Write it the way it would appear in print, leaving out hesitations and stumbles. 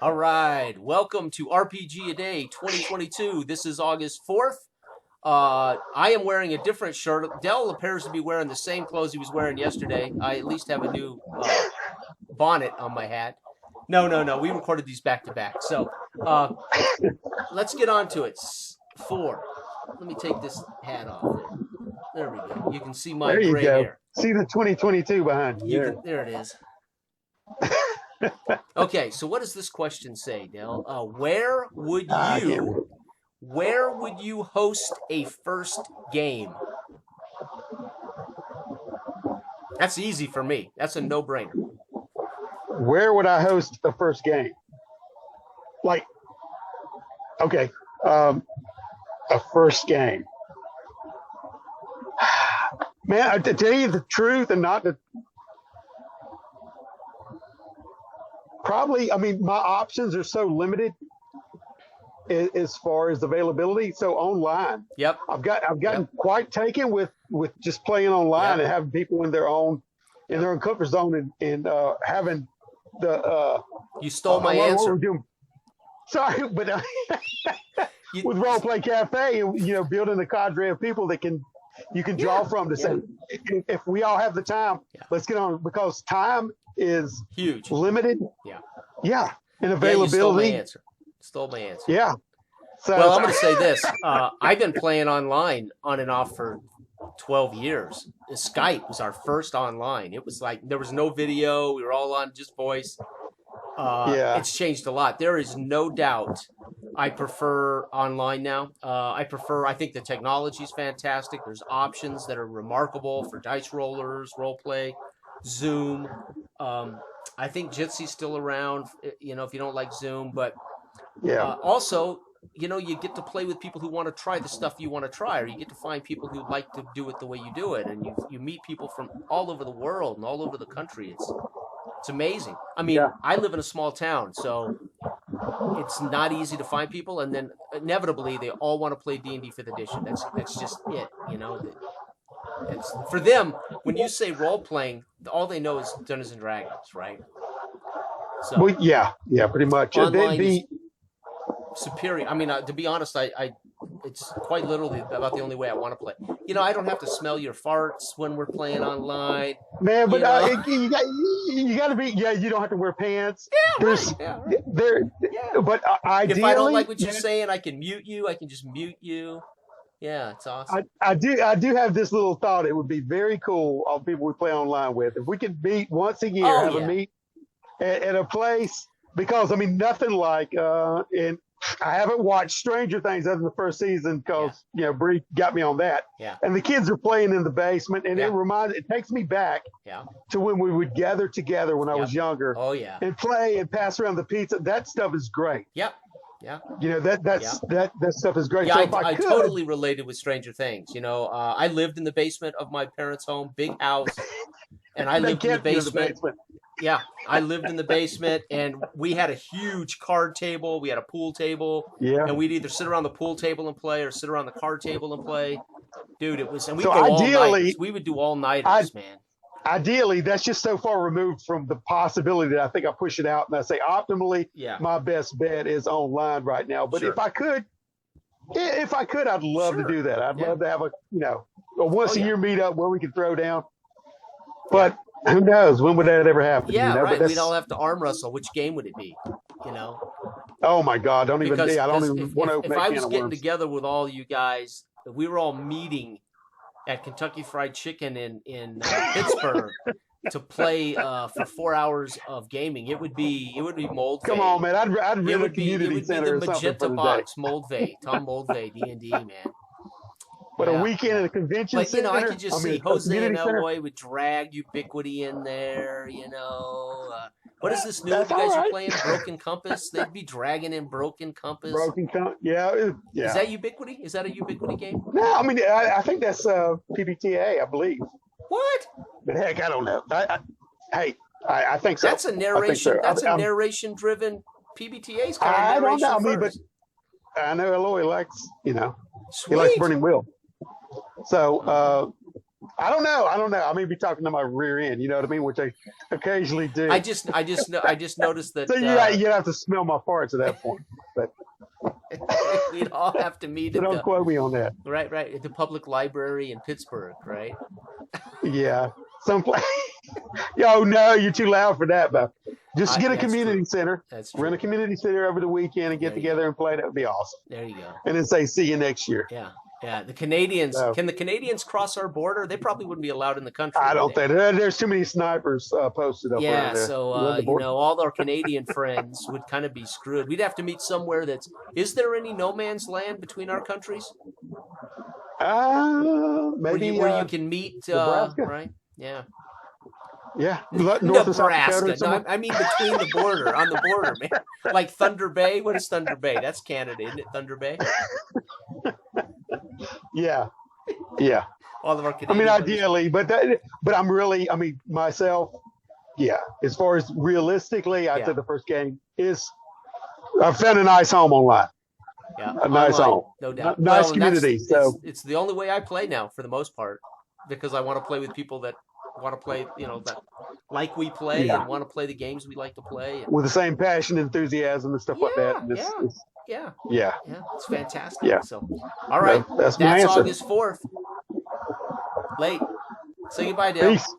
All right, welcome to RPG A Day 2022. This is August 4th. I am wearing a different shirt. Dell appears to be wearing the same clothes he was wearing yesterday. I at least have a new bonnet on my hat. No. We recorded these back to back. So uh, let's get on to it. Four. Let me take this hat off. There we go. You can see my There you gray go. hair. See the 2022 behind you. There it is. Okay, so what does this question say, Dell? Where would you host a first game? That's easy for me. That's a no-brainer. Where would I host the first game? Like, okay, a first game. Man, to tell you the truth and not to probably, I mean, my options are so limited as far as availability. So online, Yep. I've gotten Yep. quite taken with just playing online Yep. and having people in their own comfort zone and having the You stole my what answer. we're doing. Sorry, but You, with Role Play Cafe, building a cadre of people that you can draw from to say, if we all have the time, Yeah. let's get on, because time is huge. limited. Yeah. Yeah, and Yeah, you stole my availability. answer. Stole my answer. Yeah. So Well, I'm going to say this. I've been playing online on and off for 12 years. Skype was our first online. It was like there was no video. We were all on just voice. Yeah. It's changed a lot. There is no doubt I prefer online now. I think the technology is fantastic. There's options that are remarkable for dice rollers, role play, Zoom. I think Jitsy's still around, if you don't like Zoom. But Yeah. also, you get to play with people who want to try the stuff you want to try, or you get to find people who like to do it the way you do it. And you meet people from all over the world and all over the country. It's amazing. I mean, Yeah. I live in a small town, so it's not easy to find people, and then inevitably they all want to play D&D 5th edition. That's just it, It's for them. When you say role playing, all they know is Dungeons and Dragons, right? So Well, yeah, pretty much. online is superior. I mean, to be honest, it's quite literally about the only way I want to play. I don't have to smell your farts when we're playing online. Man, but You you got to be. Yeah, you don't have to wear pants. Yeah, There's right. Yeah, right. there, Yeah. but ideally, If I don't like what you're saying, I can mute you. I can just mute you. Yeah, it's awesome. I do have this little thought. It would be very cool on people we play online with if we could meet once a year, Oh, a yeah. meet at a place, because I mean nothing like and I haven't watched Stranger Things other than the first season because Bree got me on that. Yeah. And the kids are playing in the basement, and Yeah. it takes me back Yeah. to when we would gather together when I was younger Oh, yeah. and play and pass around the pizza. That stuff is great. Yep. Yeah. That stuff is great. Yeah, So I, if I I could, totally related with Stranger Things. I lived in the basement of my parents' home, big house, and I they lived in the kept me basement. Yeah, I lived in the basement, and we had a huge card table. We had a pool table, Yeah. and we'd either sit around the pool table and play, or sit around the card table and play. Dude, it was, and we'd So go all ideally- night. We would do all nighters, man. Ideally, that's just so far removed from the possibility that I think I push it out and I say optimally, Yeah. my best bet is online right now. But Sure. if I could, I'd love Sure. to do that. I'd Yeah. love to have a once Oh, a yeah. year meetup where we could throw down. But who knows? When would that ever happen? Yeah, But right. that's, We'd all have to arm wrestle. Which game would it be? oh my God! Don't even. Because I don't 'cause even want to open if that I can was of getting worms. together with all you guys, if we were all meeting at Kentucky Fried Chicken in Pittsburgh to play for 4 hours of gaming, it would be Moldvay. Come on, man! I'd It rent a would be community center or the something Magenta for the day. Box, Moldvay, Tom Moldvay, D&D, man. But Yeah. a weekend at a convention But center. I could just see a Jose and community center. Eloy would drag Ubiquity in there. What is this new you That's guys all are right. playing? Broken Compass. They'd be dragging in Broken Compass. Yeah. Is that Ubiquity? Is that a Ubiquity game? No, I mean, I think that's PBTA, I believe. What? But heck, I don't know. I think so. That's a I think narration. so. That's a I'm- narration-driven PBTA's kind I of don't narration know. I mean, first. I know Eloy likes, he Sweet. likes Burning Wheel. So, I don't know. I may be talking to my rear end. You know what I mean? Which I occasionally do. I just noticed that So you have to smell my farts at that point. But we'd all have to meet so at don't the quote me on that. right at the public library in Pittsburgh, right? Yeah, someplace. Yo, no, you're too loud for that, Beth. Just get a That's community true. center. That's true. Rent a community center over the weekend and get There you together and play. That would be awesome. There you go. And then say, see you next year. Yeah. Yeah, the Canadians. No. Can the Canadians cross our border? They probably wouldn't be allowed in the country. I would don't they? think there's too many snipers posted up Yeah, around there. so Around the border. all our Canadian friends would kind of be screwed. We'd have to meet somewhere that's. Is there any no man's land between our countries? Maybe where you can meet, Nebraska? right? Yeah, yeah, North and South Nebraska. Dakota. No, Somewhere. I mean between the border, on the border, man. Like Thunder Bay. What is Thunder Bay? That's Canada, isn't it? Thunder Bay. Yeah. All of our I Canadian. mean, buddies. ideally, but I'm really, myself, yeah. As far as realistically, I'd Yeah. say the first game is I found a nice home online, Yeah, a nice online, home, no doubt. nice and that's- community. So it's the only way I play now, for the most part, because I want to play with people that want to play, that like we play Yeah. and want to play the games we like to play. And, with the same passion, enthusiasm, and stuff like that. And yeah, yeah. it's fantastic. Yeah. So, all right, That's my answer. August 4th. Late. Say goodbye, Dale. Peace.